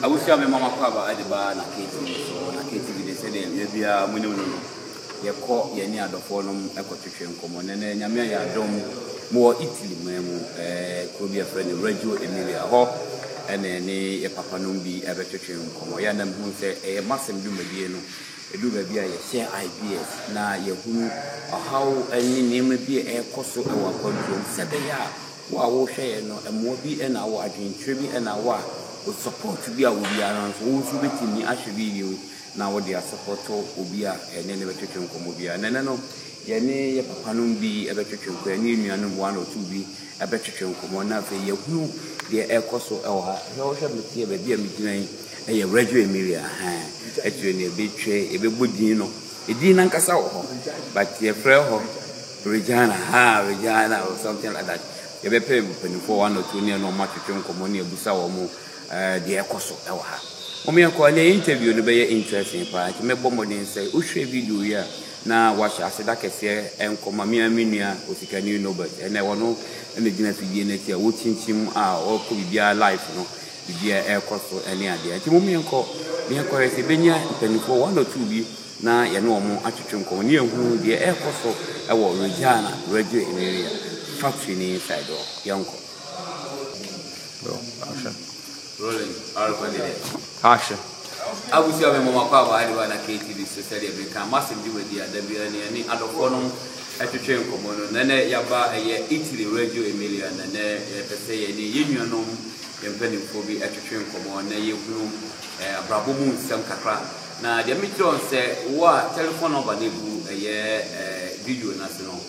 wish I mama kwaba at the bar na KTV so na KTV they said they be a mununu ye call ye near the forum ecotration common and nyame ya dom more Italy memu could be a friend Radio Emilia ho and any papa numbi ebetration common ya nam hu say e massem do me no edu ba bia ye share ideas na ye hu how any name be e koso e wa control se be ya wa wo hwe no e mo bi e na wa adwentwe bi e na wa support bi a wo bi aran so wo su betimi ahwe video na wo dia support obi a ene ne betwetwe nkomo bi a nene no ye ne ye papa no bi e betwetwe nko ye ne nuanom one or two bi e betwetwe nkomo na fe ye hu de e koso e wo ha na wo hwe metie ba bia miginan e ye Radio Emilia ha etwe ne betwe e be bodin no edin na nkasa wo ho but ye frɛ ho Regina or something like that ye be pay for one or two ne no matwetwe nkomo ne ebusa wo mo de ekoso e wo ha omi akọ le interview no be interesting pa ki me bomodin say o hwe video ya na wa sha aseda kese enkoma mi aminua osikani no but ene wono ene gina fidie na tia wo chinchim a o ko bibia life no bibia ekoso ene ade ati omi akọ mi akọ rese benya penifo one or two bi na ye no omo atwetwe nkomo ne ehunu de ekoso e wo Regina Radio Emilia factory ni inside o yanko bro asha rolling already asha abusi ame mama kwa ba ali wana KTV society Africa massive di WN ni adofo no etwetwe nkomo no nene yaba eye Italy Radio Emilia nene pese ye ni yenuanom yempanimfo bi etwetwe nkomo na yehunu abrabo mu nsem kakra na de mitron se wa telephone number ne bu eye video na se no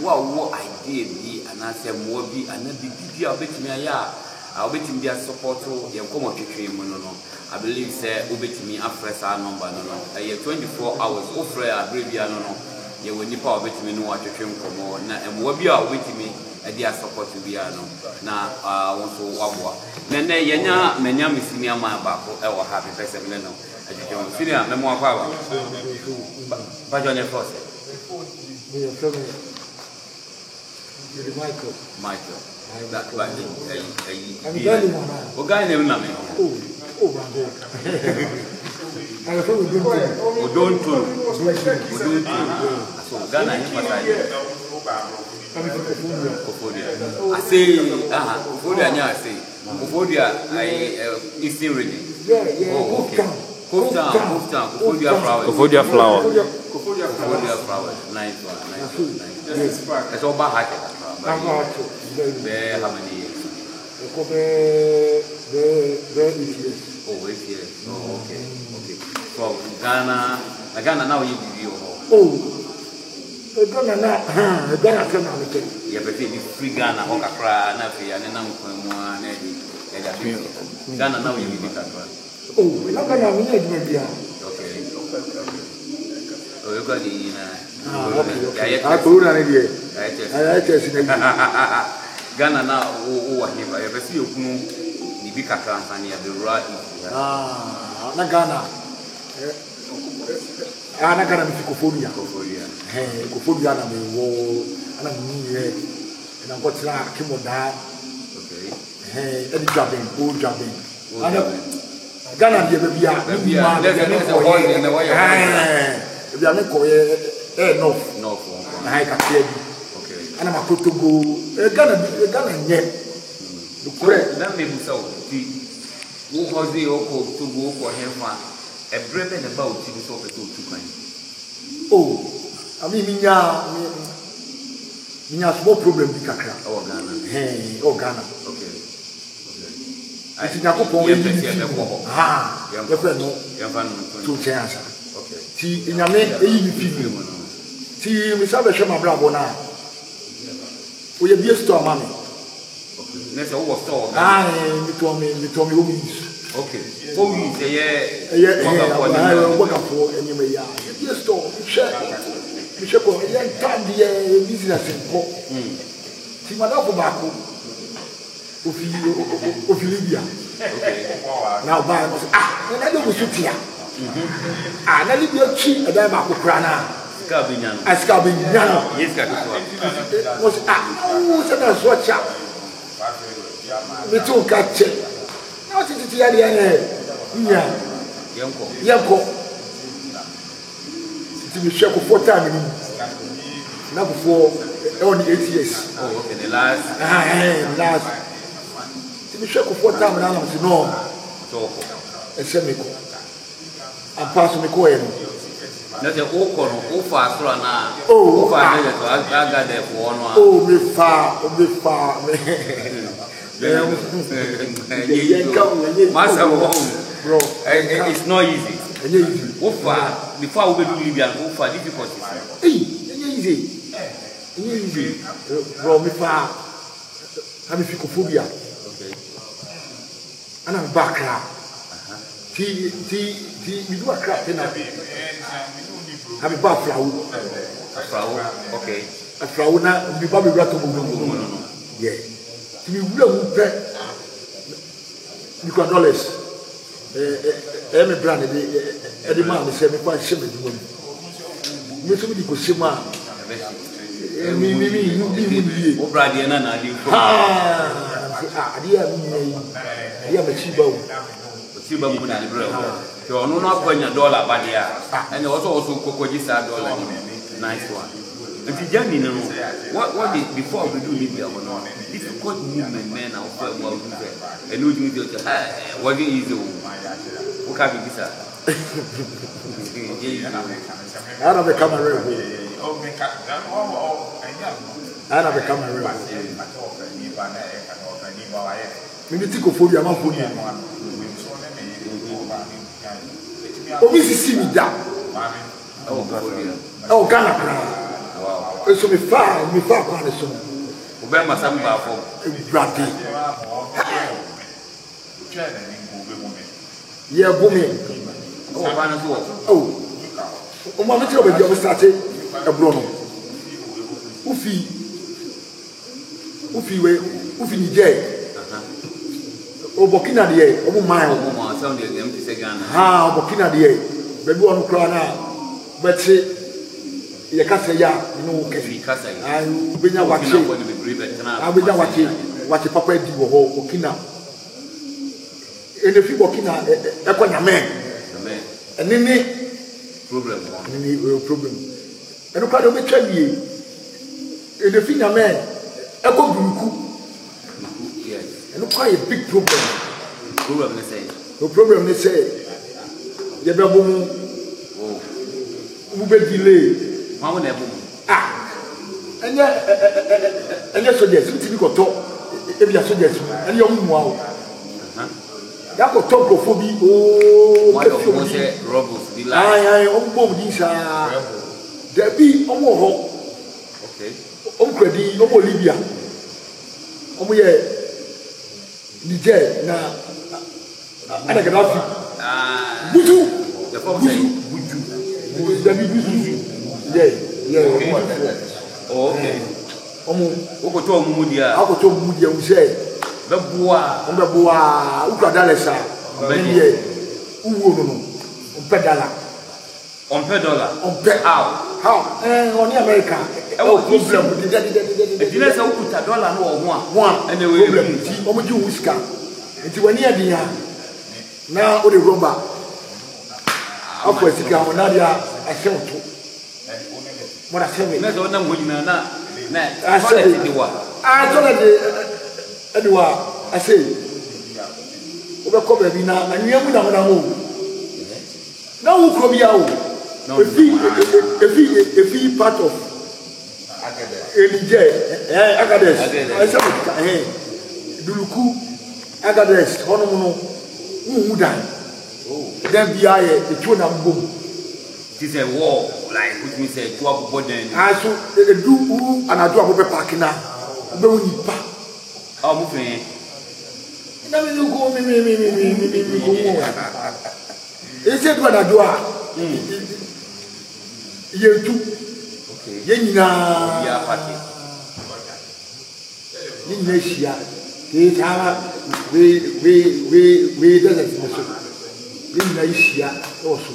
wo idea bi anase mo bi anabi bi a obetimi aya a obetimi dia support ye nkomo twetwe mu no I believe say obetimi afresa number no 24 hours ofre abrabia no ye woni pa obetimi no atwetwe nkomo na emwo bi a obetimi e dia support bia no na wonso waboa nene yenya menya misini ama bako e wo happy person no atwetwe senior memo akwa ba jone force Michael that like I'm going o guy name na me Oh, don't so Ghana is I say Kofodia nya say Kofodia Eastern region Kofodia flower nice one it's all about how many years Oh, 8 years. Oh, okay. From Ghana now you video. Ghana come on again. Yeah, but it's free Ghana, Okakra, Nafi, and then Ghana now you video Kakra. Oh, we're not gonna meet maybe. Okay. Oh, you got the I put on it. Ghana now, oh, I see you. Bika Tanzania the right na Ghana na Ghana ni Kofodia Kofodia na me wo ana ni na ngotira kimoda okay edi jaben o jaben ana Ghana die be bia ni ma bia me ko no na ha ka tie okay ana makotogo Ghana nye na me busa o ti wo hozi o ko to go ko hefa e brebe na ba o ti so pe to tu kan oh ami minya small problem bi kakra o Ghana Ghana okay I think I go for ye fa no to chance okay ti nyame eyi ni film ti mi sabe hwe mabrabo na o ye bi store mama Nessa o store. Me told me who is. Okay. Oh, work for any may ya. Yes, store. Check. We check on the business in Pop. Timadapo Baku. Of Libya. Now, by and I don't shoot here. And I leave your cheap and I'm a crana. Scabiniano. Yes, was who's a watch out. Me too catch it. Now, it's the nya yanko ti me hwe ko 4 time ni na before on 8 years okay the last last ti me hwe ko 4 time na no so e se me ko apaso me ko en na te o ko no o fa so na o fa ne to aga de ko no o me fa Masa bro it's not easy Ufa before we do Libyan Ufa difficulties easy bro me fa I'm phobia okay and I'm back ti we do a crap in I'm back flower okay a flower na we ba be rato no yeah ti we wura mu pe $100 me brand de man me say me kwa sheme di mo me so di ko shema mi o brand na na di ko adia me chiba o chiba mu na libra so no na kwanya dollar ba dia and also kokoji sa dollar nice one and the journey no what did before we do Libya or no difficult movement men are for what we do and no do it what is easy o ka bi bisa ana be camera ana be camera minute ko phobia ma phobia obi sisi mi da oh Ghana wow so me fa kwa ne so o be ma sam ba fo brati yeah bumi oh ba na so o ma me tiro be o start e bro no ufi Niger o Burkina de o mo man o mo sound de dem ti se Ghana o Burkina de be bi onu kra na beti ye kasa ya no ke kasa ya ayu benya wache benya wache papa di wo ho Burkina ene fi Burkina e ko nyame ene problem ene kwa do be twalie ene fi nyame e ko buruku yes ene kwa a big problem they say ye be bo mu mu be delay ma mo na bo enye soldiers ti bi ko to e bi soldiers ene yo mu awo ya ko to profobi o what of mo say robots be like ai o bom di sa there be o mo ho okay o kredi o mo Libya o mo ye Niger na ana Gaddafi buju the form say buju da bi buju yeah okay omo o ko to mu dia akoto mu dia mu say be boa u ka dala sa be uwo no on pedala on how on America problem the dinner say u ta dollar no ho a and we problem ti omo ji wuska nti wani ade ya na o de romba apo sika ho na dia ahemto mo na sebe na so na mo nyina na asebe di wa tola de ediwa ase o be ko be bi na anwia mu na mo na wo kro bia o if he part of Niger Agadez ase duluku Agadez hono no wu dan then bia ye etu na mbom ti say war like which means say to abo den aso edu anadu abo be park na be woni pa mo fe na me go me go mo ese do anadu a ye tu okay ye nyina ya party ye nyina hia ke ta we desert mo so ye nyina hia also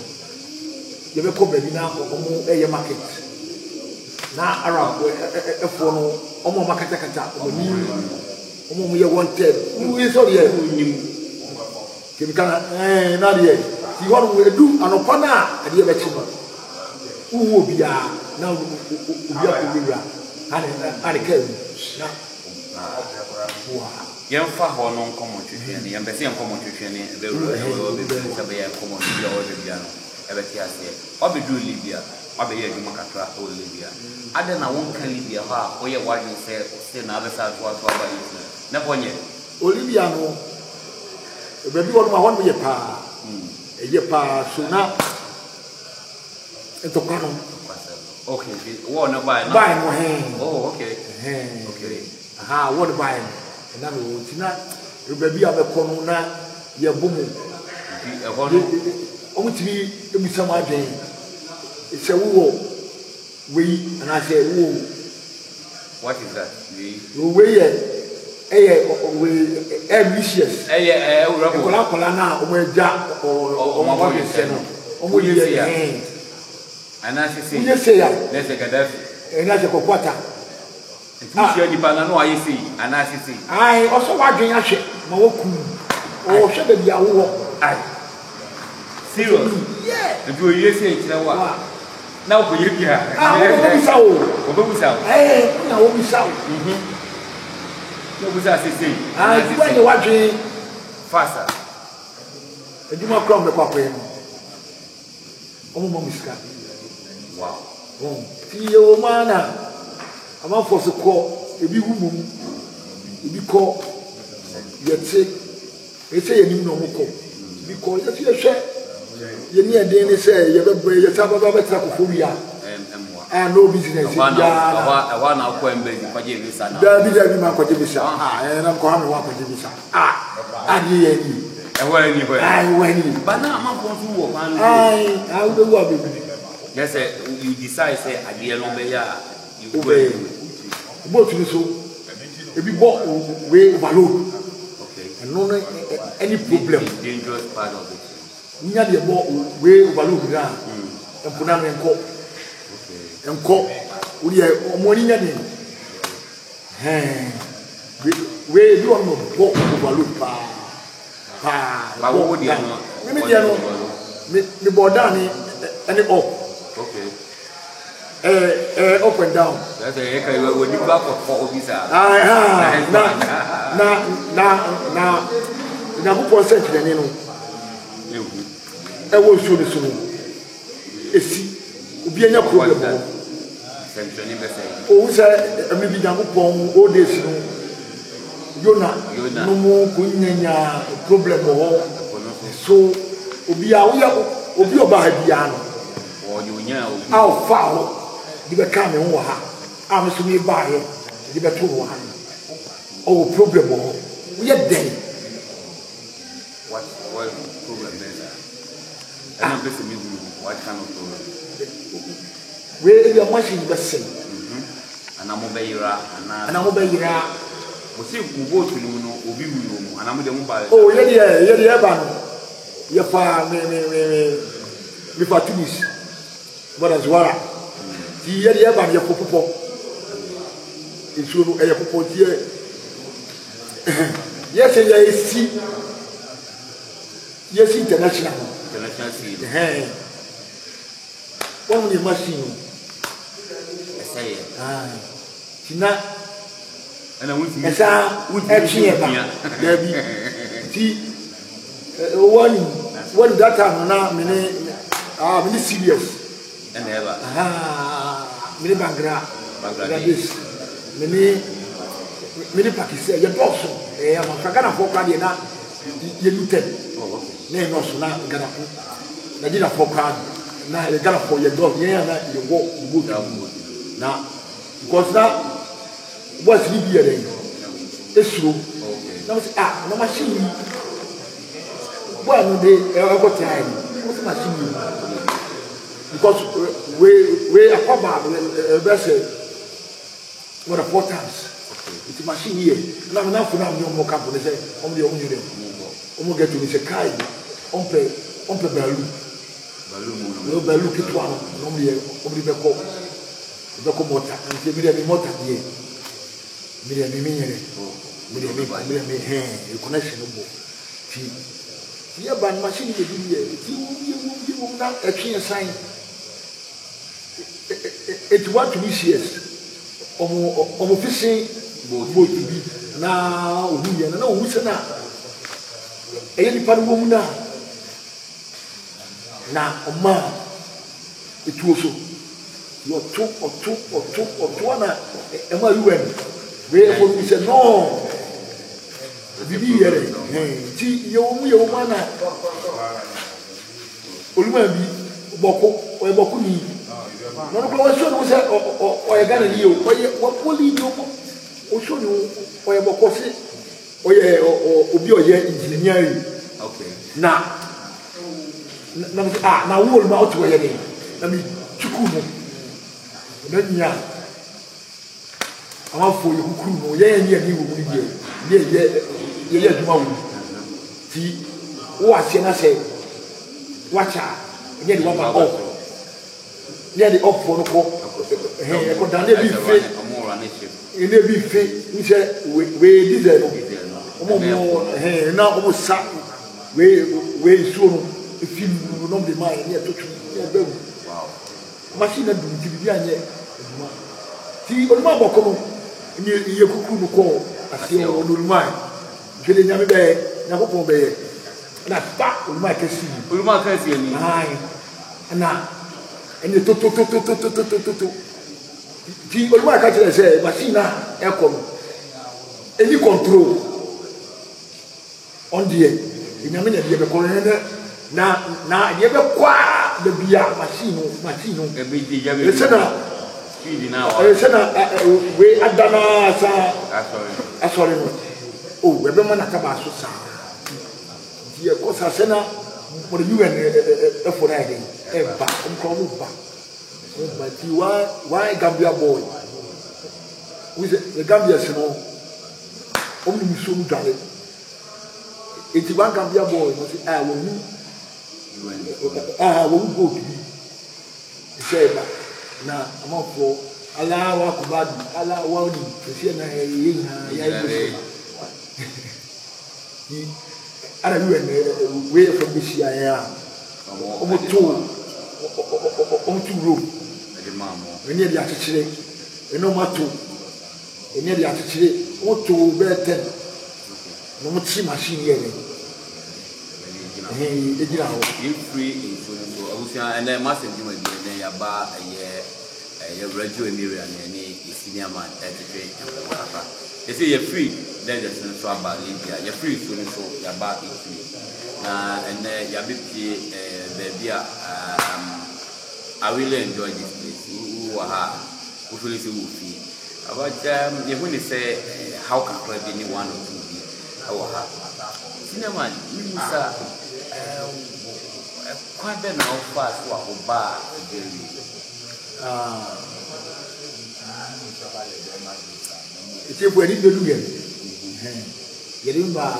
ye be ko be na omo eye market na arab efo no omo makata kata omo ni omo ye wanted we so ye chemical na de ti ho no edu anopa na ade be chi no uwo bia na ubia ko wura ane ka na wa yɛn fa hɔ no nkɔmɔ twetwe ne yɛn bɛsɛ nkɔmɔ twetwe ne bɛwura sɛ bɛyɛ nkɔmɔ bia ɔbɛ bia no ɛbɛte aseɛ ɔbɛduru Libya ɔbɛyɛ adwuma kakra wɔ Libya ade na wɔnka Libya hɔ a ɔyɛ wadwe sɛ na abɛsa atoa aba yi na kɔnyɛ Libya no baabi wɔ no ma hɔ no yɛ paa ɛyɛ paa so na ntɔkwa no okay wɔ no buy no oh okay aha wɔ no buy na no tina baabi a bɛkɔ no na yɛ bomu ɛhɔ no ɔmo tiri ebisa ma adwen sɛ wo wei ana sɛ wo what is that wei ɛyɛ ambitious kola na ɔmo agya ɔmo aba sɛ no ɔmo yɛ ana sisi yɛ sɛ ya lese Gaddafi ɛna sɛ kɔkɔta tusia nipa na no ayɛ sei ana sisi ai ɔsɔ wadwen ahwɛ ma wɔkum ɔhwɛ baabi a wowɔ ai serious yeah nti oyie sei kyerɛ wa na wo yɛ bia obɛbusa wo na wobisa wo na obusa sisi adwuma ne wadwen fasa adwuma kora mbɛkɔ akɔyɛ no ɔmo ma musika wow ti yɛ wɔ mu ana amanfoɔ so kɔ ebi wu mu ebi kɔ yɛte ɛsɛ yɛnim na ɔmo kɔ ebi kɔ yɛte yɛhwɛ yɛni ɛden ne sɛ yɛbɛbɔ yɛsɛ ababa bɛtena kɔfɔ wia no business ɛhɔ na akɔ mbɛdi kɔgye visa na dabi ma kɔgye visa na nkɔha me wa kɔgye visa adeɛ yɛ ni ɛhɔ ani hɔ ɛhɔ ani ba na amanfoɔ so wɔ kwan no wobɛwu a bɛbi yes you decide say adeɛ no bɛyɛ a wobɛyɛ boat no so ebi bɔ wei overload ɛno no any problem dangerous part of it nya deɛ bɔ wei overload na mpona no nkɔ wodi ɔmo ani nya de wei bi wɔn no bɔ overload paa ba wo deɛ no me deɛ no me bɔ da ne ɛne up up and down that's a kai wo di ba ko visa na bupɔ sɛ kyerɛne no ɛwɔ nsuo ne so no ɛsi obi anya problem hɔ owu sɛ ɛmi bi nyankopɔn old days no Yona no mu kunyanya problem wɔ hɔ so obi a woyɛ obi ɔba ha biara no a ɔfa hɔ de bɛka me ho wɔ ha a me so me baayɛ de bɛto wɔ ha no ɔwɔ problem wɔ hɔ woyɛ dɛn what problem is that I'm just me what kind of problem we be a machine bɛsɛn anamo bɛyira mo se kubo tu no obi wu no anamo de mo ba oh yɛ ba no yɛ fa me fa Tunis bɔda Zwara ti yɛ ba no yɛ popopɔ nsuo no ɛyɛ popɔ ti yɛ sɛ yɛ si international seed wɔn ni machine ɛsɛ tina ana wuti esa ɛtwe ba dabi ti wɔn data na mene serious ɛna ɛba mene Bangladesh mene Pakistan yɛ dɔɔso ama Ghana fɔ kora deɛ na yɛ lutɛ na yɛ nɔɔso na Ghana fɔ Nigeria fɔ kora na yɛ Ghana fɔ yɛ dɔɔso yɛn na yɛ wɔ boat na because na boys ni bi yɛ dɛ esuro na mo sɛ na machine yi boy no de ɛkɔ tia yɛ mo sɛ machine yi because we akɔba bɛsɛ more than 4 times it's machine here na me na fo na me mo camp ne sɛ ɔmo de ɔmo nyɛ ɔmo get to me sɛ kai ɔmpɛ balu kitwa no ɔmo de bɛkɔ mota nti mi de mi mota die mi nyere mi de mi connection bo ti Here, by machine, you will not a clear sign. It was 2 years. Omo fishing boat bi na ohu ye na ohu se na e ni pa wo mu na oma etu so yo oto na e ma yu en we for me say no bibi yere ti ye wo mu na oluma bi boko ni no no ko so no say o ye gana ni o ye wo poli ni o so ni o ye boko se o ye obi o ye engineering okay na wo ma o ti wo ye ni na mi chuku no na nya ama fo ye kukuru no ye ni wo mu ni ye aduma wo ti wo ase na se wacha ye di wa ba o near the up for the call. I could done every fit. In every fit, we said, we did it. Now, almost sat way soon. If you know the mind, near to you. Wow. Machine and do TV. See, on my book, you could call. I see all the mind. Getting your bed, never go bed. And I start with my casing. With my casing. And now. And you to the old man catch say machine aircon any control on the in a minute you be na you be kwa the bia machine e be di ya be speed now we adana sa sorry no oh we be man akaba so sa die ko sa sena for you and for that day ba but why Gambia boy we say the Gambia no only so dale it's one Gambia boy no say won go to be say ba na amafo ala wa kubadu ala wa ni say na ya ni ara you and way from this year omo to room when you are teaching no matter when you are teaching what to be 10 no much machine here you free in and then massive human being ya ba a radio area and any senior man they say you're free then there's no about Olympia you're free so you're back in free and you're baby I really enjoy this place. Who really say who feel. But you when say how can I be any 1 or 2 be? How cinema you say quite then how fast what bar it's a very good again. You remember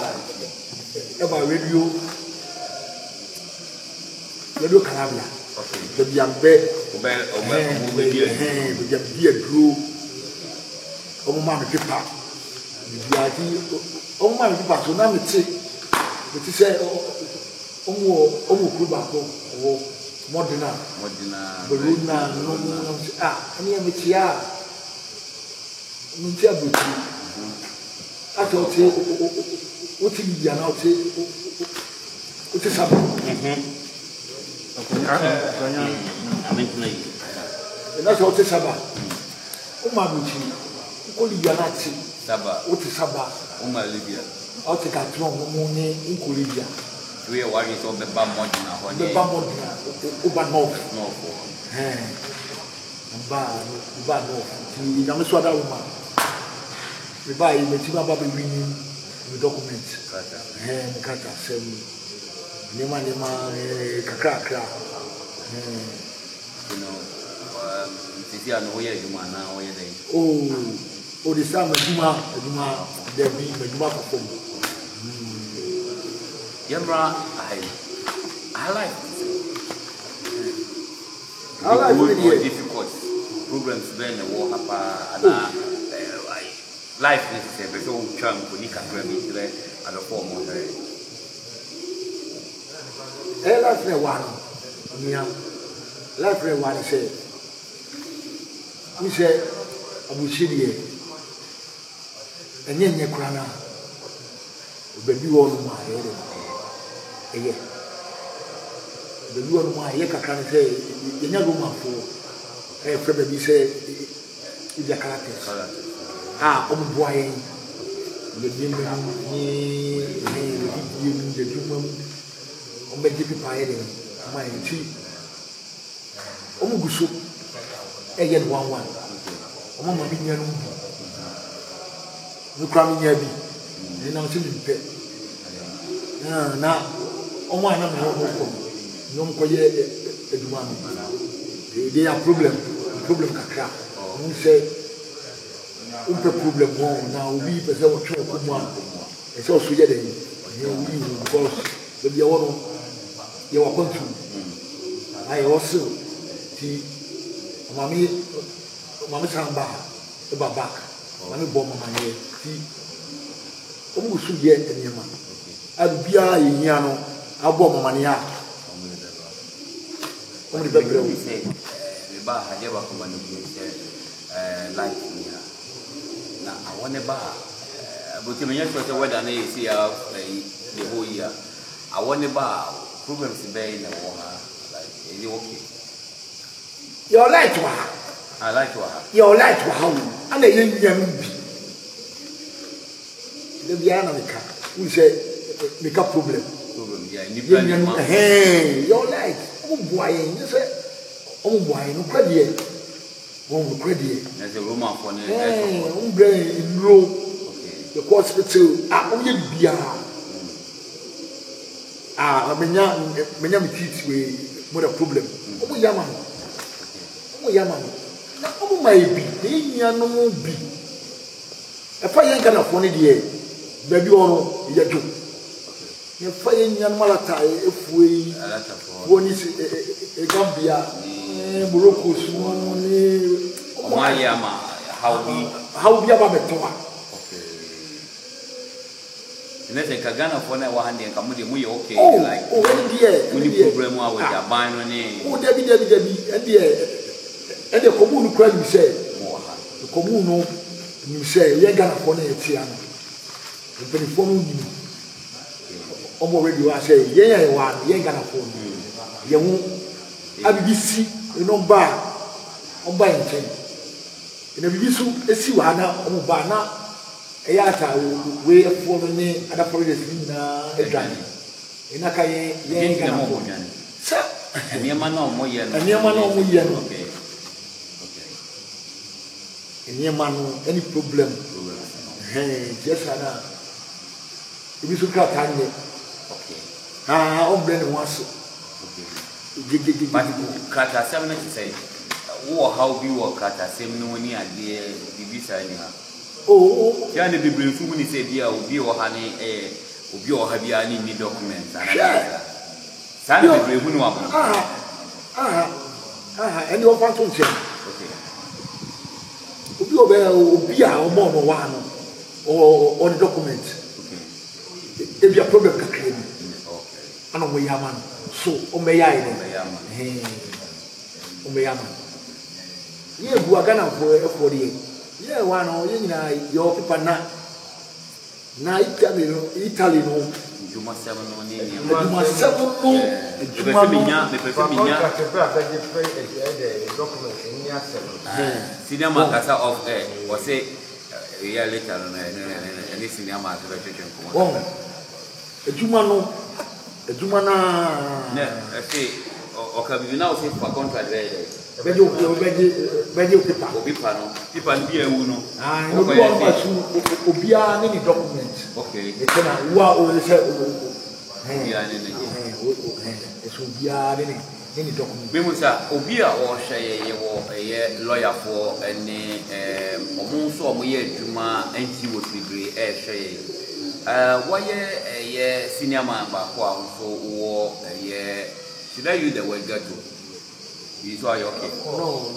about radio Calabria. The Biambe, the Drew, Mamma Pippa, the idea, Mamma Pippa, so now it's it is Omo Kubaco or Modena, Baruna, no, and here Mitia, Mitia Buti. I thought, what did you now say? What is happening? That's what it's about. Umabuchi, Olivianati, Saba, what is Saba, Uma Libya. I'll take a strong money in Colivia. We are worried of the Bamodina, the Bamodina, Ubanov, the Namaswada woman. We buy the Tima Baby winning the documents, and Kata Sem. Nema kakra you know sisi anoye juma na oye dey oh the same juma there be juma perform yamra I like it difficult problems when the war happen life is a so charm for nika grab it at the form of life na one nia life na one say we say abushiri enye kura na obebi wo no ma eye obebi wo no ma eye kakra ne say enya go ma fo frɛ baby say ibia characters omo yen le bien ni de djuma o me jipi pa ere ma enti o mu guso e ye no wan o mo ma bi nya no mi kwa mi nya bi ni na so mi pe na o mo ana me o ko ni o ko ye eduma no they are problem kakra o say un problem mo na obi pese wo twe ko mo an e so so ye den ye wi because the be wono ye wa kontu ai also ti mami samba e baba mami bo mama ye ti o mu su ye enema abia ye hia no abo mama ne ha o mu de bebre o me ba ha je ba ko ba no like na awone ba but me nyɛ sure whether na you see the whole year awone ba problems be na wo ha like is it okay your light wa I like wa your light wa how ana ye nyam bi le bia na meka we say meka problem yeah independent your light o boy you say o boy no kwade one credit there's a Roman for brain low the hospital only bia menya me treat we more problem omo yama na omo mai bi enya no bi e fa yen kana fo ne de ba bi ono ye jo ye fa yen nya no malata e fuei woni e Gambia Morocco sumo ni Mayama how be aba betoa okay nese ka Ghana for na wa hande ka mu de mu ye okay like any problem wa with aban no ni Debi and the commune cry you say the commune you say ye Ghana for na etia no the telephone you omo radio I say ye wa ye Ghana for ye hu abibisi no ba omba nchen ina bibisu esi wa na omo ba na eya ta we efo no ni ada foreigners ni na edwane ina ka ye Ghana for sa eniema na omo ye no okay eniema no any problem just ana bibisu ka tanye okay ombre ni waso but kata seven to say wo how be wo kata sem no ni ade bibisa ni ha ya ne bebre fu mu ni say bia obi wo ha ni obi wo ha bia ni document ana sa ne bebre hu ni wa and you want to check okay obi a o mo no wa no or the document okay if you problem kakra ni okay ana mo yama no so o me ya ire o me yama ye bu Ghana for the ye wa no ye nyina yo pipa na Italy no juma 7 no ni juma 7 no juma minya document ni senior kasa of o say ya later no any senior ma ka twetwe ko ejuma na say o ka bi na o say for contract there beje paper no people bi ewu no obi on ba su obia ni document okay etena wa o se ya ni eso obia ni document be musa obi a o hye ye lawyer for any omo so omo ye adwuma anti wo trigre hye why ye senior man ba ko a so wo ye should I use the word gato? Is why okay? No,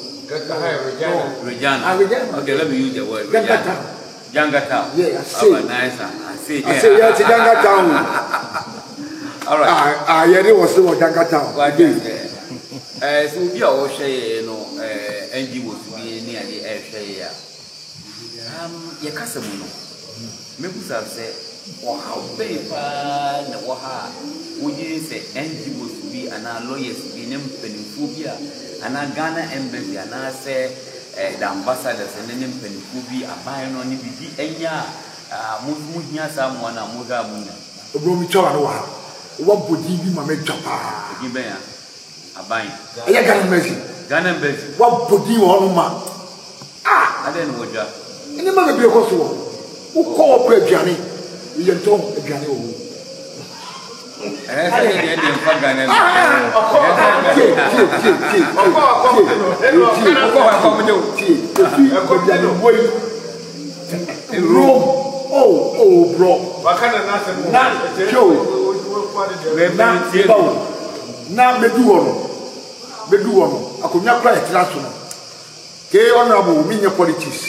Regina. Okay, let me use the word Jangatown. Yeah, I say. Nice. I say yeah, it's Jangatown. All right. Yeah, there was so Janka Town. So we are all share no NG was to be near the air share. Your customer. Maybe say, wow, paper, no, waha. Would you say NG was to be an lawyers be named Penifubia and a Ghana embassy and I say the ambassadors and then Penifubia are buying on the BD and ya Munya someone a Muga Muna. Romichoa, what would you be my Japa? Give me a buying. I got a message. Ghana embassy. What would you on ma? I didn't know what. And the mother be a cost who cooperate Johnny. You don't Johnny. Oh, bro. Now, me do one. I could not cry at last one. Gay honorable, mean politics.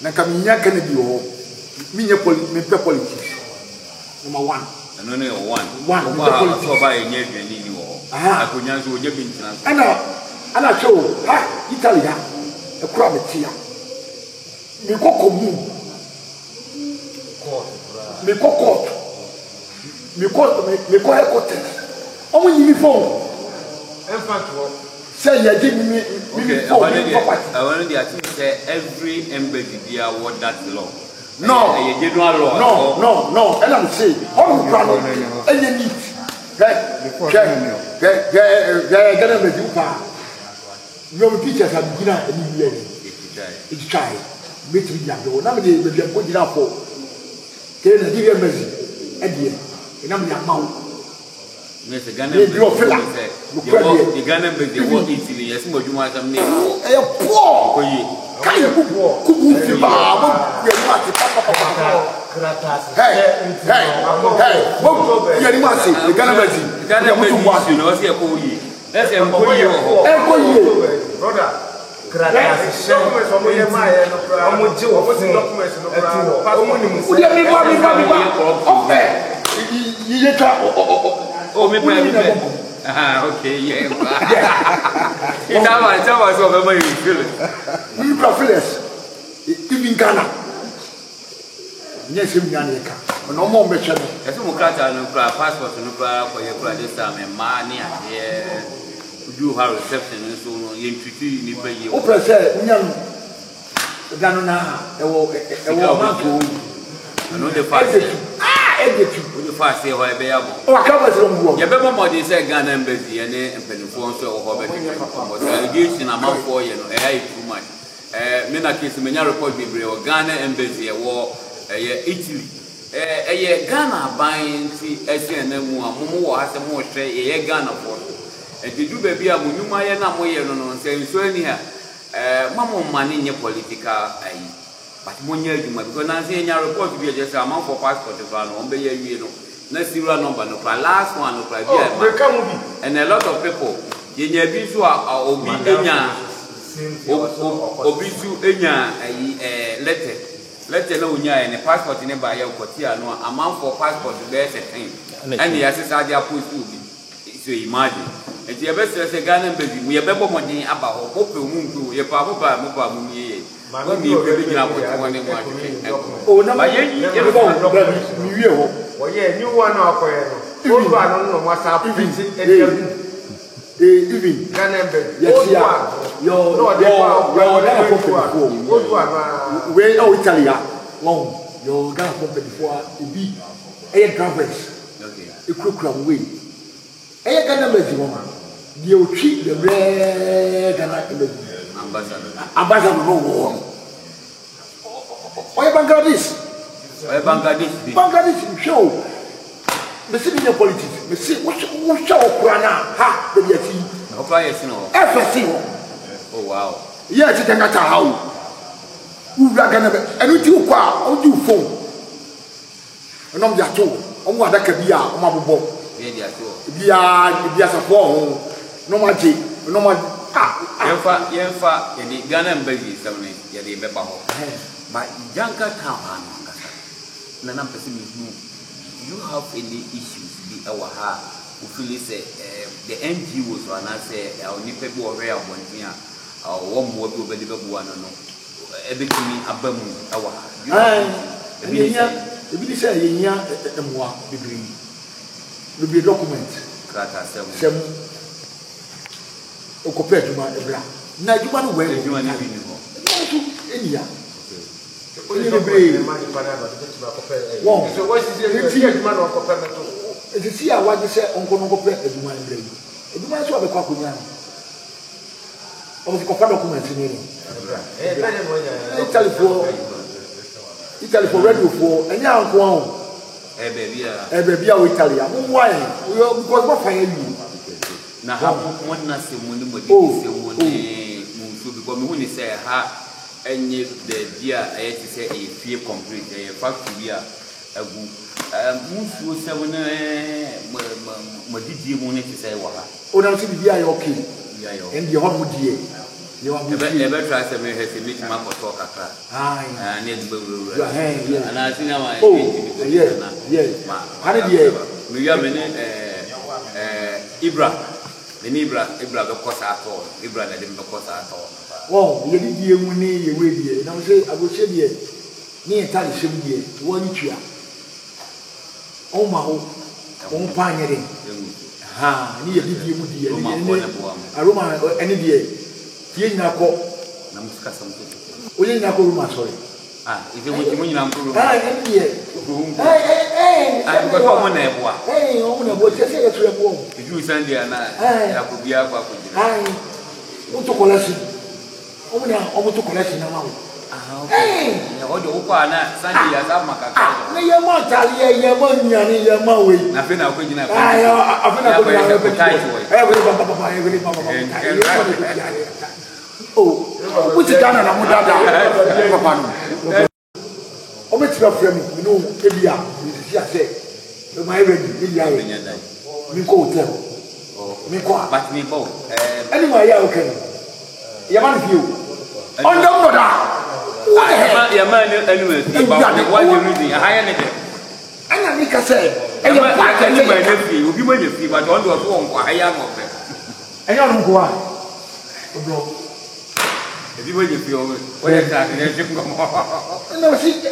Nakamiya Kennedy or mean politics. Number one. And only one. One. I could not do your business. And I show, Italy, a crab here. Me coco moon. Me coco. Me coco. Oh, you phone. Say, you give me. Okay, I wanted to say every embassy there what that law. No, and I'm saying, all the problem, and you need. Get a your teachers have been out and it's try. Meet me, nobody will be put it up for. Get a dear message, and I'm your mouth. Mr. Ghana, the Ghana embassy won't eat you. Yes, but you might have made a poor. Hey, okay, yeah. Tell us what you feel. We profilers, even Ghana. Yes, in Ghana, no more mission. As a Mukata, no passport, no for your brother's time and money. Yeah, you have reception and so on. You pay you. Oprah said, young Ghana, I will know the fact. The fast say why be able. Oh, I can't you better more they say Ghana embassy and penifon so or allegation amount for you know too much. Me na case me nya report be o Ghana embassy e wo Italy. Ghana buying ti SNM mu amomo wo asem wo hwe Ghana for. E di du baby a munuma ye na moye no say so ani ha mama money nye political but money adwuma because na say nya report be just amount for passport plan on be ye no na serial number no last one no be and a lot of people ye nya bi so obi enya letter na onya and passport ne ba ye kwoti ano amount for passport be certain and the assessor dia post will be so imagine and the best say Ghana baby we be bomodin aba ho ope mu ntu ye pa mo ye when me be gina ko one mo oh na ye mi wie ho oh yeah new one akoye no old one no mo sa print even Ghana baby yes your we oh Italy long your Ghana company before e be drivers okay e kukura we Ghana baby woman the ochi the red Ghana baby ambassador no war. Why Bangladesh show. Me see the politics. Me see what show Kurana ha the yeti. Okra yes no. FSC. Oh wow. Yeah, it's a how. Who Ghana and you kwa o do phone. And I'm just told. Omo adaka bia o mabobo. Yeah dia to. Bia support no maji no maji Yenfa the Ghana embassy something ya the beba ho. But Janka town na person you have any issues be ɛwɔ ha ufili sɛ the NGOs or na sɛ onipa bi wɔ hɔ abɔnten a wɔn mmoa bi obɛde bɛboa no no ɛbɛtumi aba mu ɛwɔ ha ebi ni sɛ yɛnya mmoa bebree document krata sɛm okɔpɛ adwuma ebra na adwuma no wɔ adwuma no bi ni hɔ enia onye bebree wɔn so what is the adwuma no okɔpɛ meto etisi a wagye sɛ ɔnkɔpɛ adwuma ebra yi adwuma nso abɛkɔ akonya no ɔmo kɔpɛ document ni no Italy for radio for any uncle on baby Italy why because what fire you na ha one na se mu ni mo di se mu ni mu so because me hu ni say ha enye the dia e ti say e fie complete e factory a agu mu so se wo na mo didi mu ni ti say wa ha o na so bi ayo okay and the hot die you want me ever try say me have me ma ko talk akra ah ne be wuru ana sina ma yeah hane die me ya me ne Ibra be ko sa to Ibra na dem be ko sa to wow ye di die mu ni ye we die na say agoche die ni entire shem die wo ni tua o ma ho o pa nyere ha ni ye di die mu die ni aroma ene die tie nyina ko na musika sam to o ye nyina ko ruma sorry ite mo nyina ko ruma ene die ko ko mo na eboa o mo na bo tese ye to ebo ju Sunday na ya ko bia kwa ko jina o to kolasi o mo na o mo to kolasi na ma wo ya o do ko ana Sunday ya sa makaka na ye mo tali ye mo nyane ye ma we na fe na ko jina ko afa na ko jina ko which Ghana na mudada papa no o meti ba frame me no ebia me si ase e mai ready ebia mi ko hotel mi ko but me bo anyway ya okay ya man feel on the border ya man anyway ba what you reading higher ne anya mi ka say e ya pa ka ni ma ne fi obi ma ne fi but on do so on kwa higher mo fe enya no ko wa bro ebi mo ye fi o ya ta ne je ko mo no si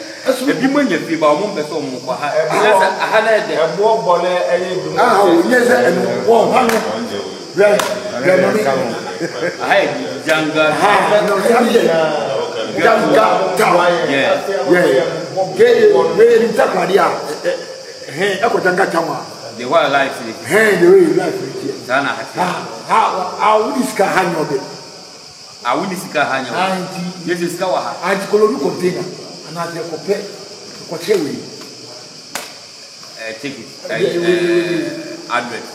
ebi mo ye fi ba mo be so mo kwa ha na de ebo bole eye du o yes and wo ha no re janga no janga tawa yeah ke we ni takwadi a e ko janga tawa the whole life the way life is sana ha we diska hanyo be awuni sika hanyo yes sika wa ha anti kolonu container ana de ko pe ko chewe take it advert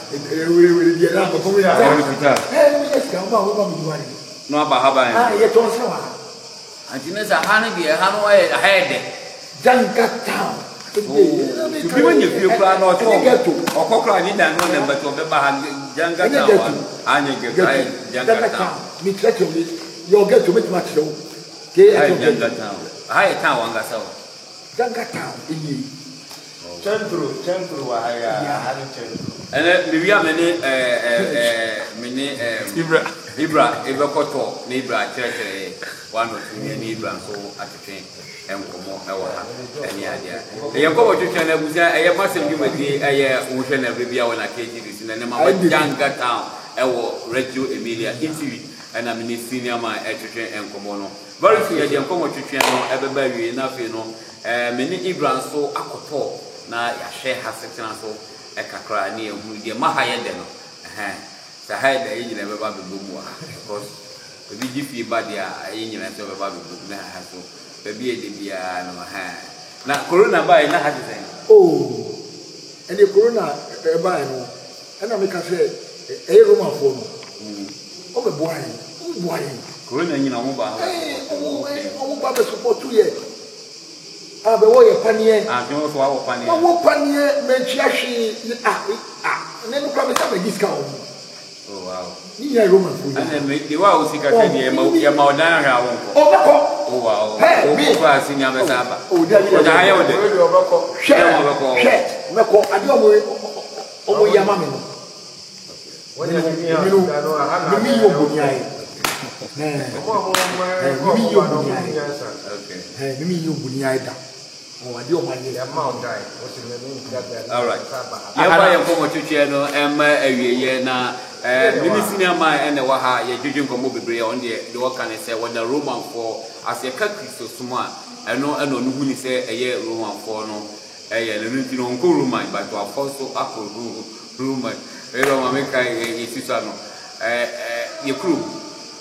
we dey na ko we ya we yes ka ba wo ba mi duwari no aba haba ye to se wa anti ne sa hane bi ha no e hede janga town bi wanye fi kura na oto okokra ni dan no na beto be ba ha janga town anya ge janga town mi trecho mi yo get to make match do ke janga town hai town wanga sawa janga town iyi centro wa haya hali centro ene bibia mene Ibra ebekoto na Ibra chere wano tuni ni Ibra so atete enkomo ewa ha eni adia ye ko twetwe na buza eye masem bi madi eye wohwe na bibia wona KGB na ne ma janga town ewo Radio Emilia Italy na mini senior man twetwe enkomo no very few ye enkomo twetwe no ebeba wie na fe no mene Ibra so akoto na ya share ha section so ekakra ni ehu die mahaye de no sa haida yinyi beba bebumu ha because obi gifi badia yinyi na so beba bebumu na ha so bebi e de bia no ha na corona ba na ha de and the corona ba no and make us say e Roma for no o be boy corona nyina mo ba o ba be support 2 years abe wo ye panie jo so wo panie wo panie me chiashi ne no kwa me sa me discount. Oh wow. Ni ya Roman food. And the wow sika tedi e ma odan ha won ko. Obako. Oh wow. O ko asinya be saba. O da haya o de. Obako. Share. Meko adi o mo Omo yama me no. When you Me yo bunyai. Me yo bunyai. Okay. Me yo bunyai da. Oh, I do my amount die. What's the name? All right. Yaba yɛnkɔmɔ twitwi no ɛma awieyɛ na minisini ama ɛna wɔ ha yɛdwedwe nkɔmɔ bebree a ɔno deɛ wɔka ne sɛ wɔda romanfoɔ ase yɛka kristo som a ɛno ɛna ɔno hu ne sɛ ɛyɛ romanfoɔ no ɛyɛ no nti no ɔnkɔ roman but wafɔ so akɔ roman ɛyɛ ma meka yɛsisa no yɛ kurom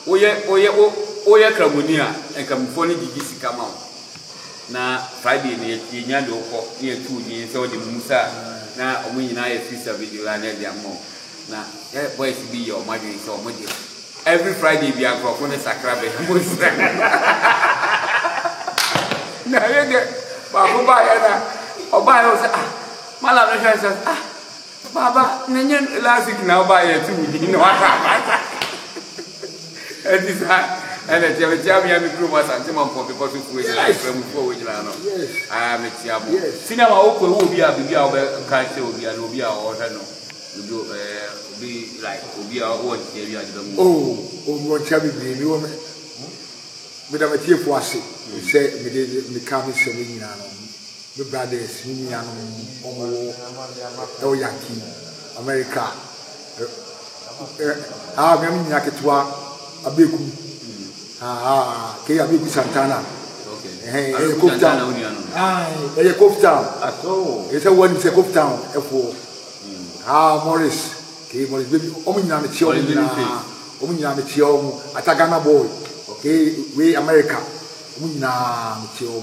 woyɛ kramoni a nkamfoɔ no gyigyi sika ma wo na Friday ni yenya de okọ ni etu ni se o de musa na omo nyina ye free video la na de amo na boys bi yo madwe se omo de every Friday bi agrofo ne sakra be musa na ye de ba ko ba ya na oba yo se mala no hwe se baba nenye last week na oba ye tu ni no ata edisa and it's a Jamiami crew was anti-mom because of which I from before we know. I am a Tiabu. Cinema Oko will be a big country will be an Obia or no. You be like Obia or area. Oh, what shall be the woman? Madame Tia Fossey said, me come selling the brothers, Union, or Yankee, America. I am Yakatwa, a big. Kaya Big Santana. Okay. Cove Town. Cove Town. So it's a one is a Cove Town. Morris. Okay, Morris baby. Omina Chio. Omina Chio. Atagana boy. Okay, we America. Omina Chio.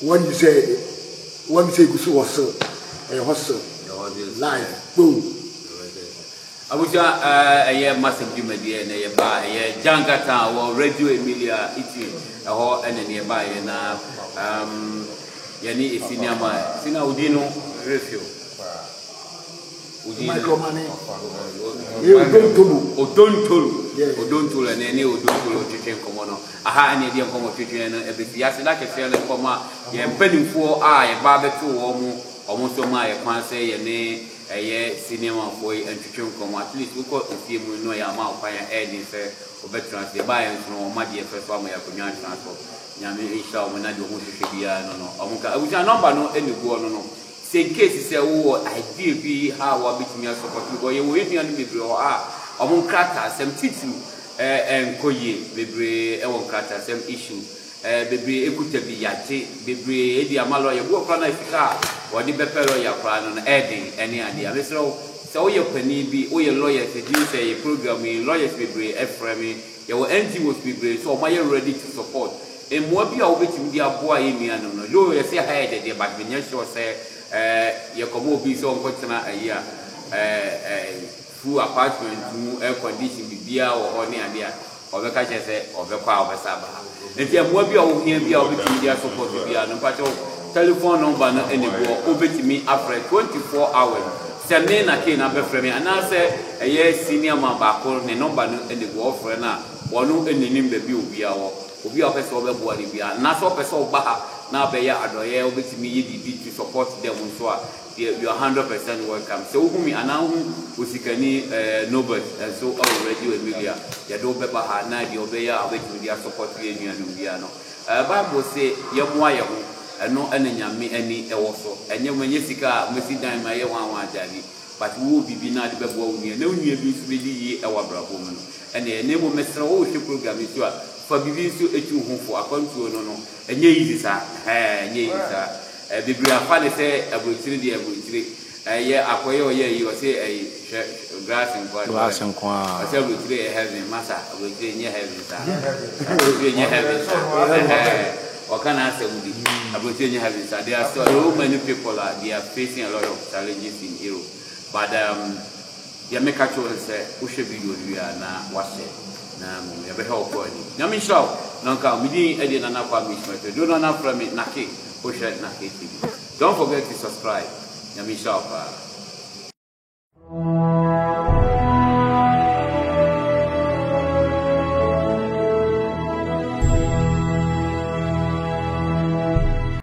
When you say Gusu was a hustle. Live. Boom. Abuja massive Jumedi and a bar, a Jangata or Radio Emilia Iti, a whole and nearby, and Yani is Sinama, Sina Udino, Refio. Udon and any Udon Chicken Comono. Aha, and Indian Como Chicken and everything. Yes, like a fair comma, you're pending for I, barbecue almost on my fancy and a cinema for and chicken come at least we got a few no amount fire adding say or veterans they buy and no money first family of transport. Yami Isha when I do no. I wish a number no any go no. Say case say oh I did be how I beat me support because you waiting on me bro among crata some titu and koye bebre e crata some issue bebre ekuta bi yache bebre edi amalo ye go kra na fika wodi bepero ya kra no edi eni ade amesro so wo ye pani bi wo ye lawyer se di say program in lawyers bebre efremi ye wo NGOs bebre so ma ye ready to support e mo bi a wo betimi di aboa ye mi ano no yo ye say hide de but me sure say ye komo bi so nkotena ayia full apartment mu air condition bibia wo ho ne ade a obeka chese obekwa obesaba if you are be out here, be able to support to be an telephone number no anymore. Over to me after 24 hours. Send me a cane up from me, and I say a year senior man back on the number and the war for now. One no any name the bill be our will be a person of body be a national person baha now be a doye over to me to support them so you are 100% welcome. So whom and now who can Nobel and so already Emilia. You don't be baha na the obey with their support union Biano. Bible say Yamuaya and no any any also. And you when Jessica Messi dime my one daddy, but who will be not the Beboni, no new really our brother woman. And the name of Mr. Ocean program is your for giving you a 2 home for a control no. And ye sir, sir. Biblia fane say abotiri de abotiri ye akoye oye you say a glass and kwa say abotiri heaven masa abotiri nye heaven sa abotiri nye heaven sa or can I say udi abotiri nye heaven sa. There are so many people they are facing a lot of challenges in Europe, but ya make a choice say ushe video we are na wase na mu ya be help ko ni na mi show nonka mi din e de na kwa mi smete do na from it na ke. Don't forget to subscribe. Yami Shop.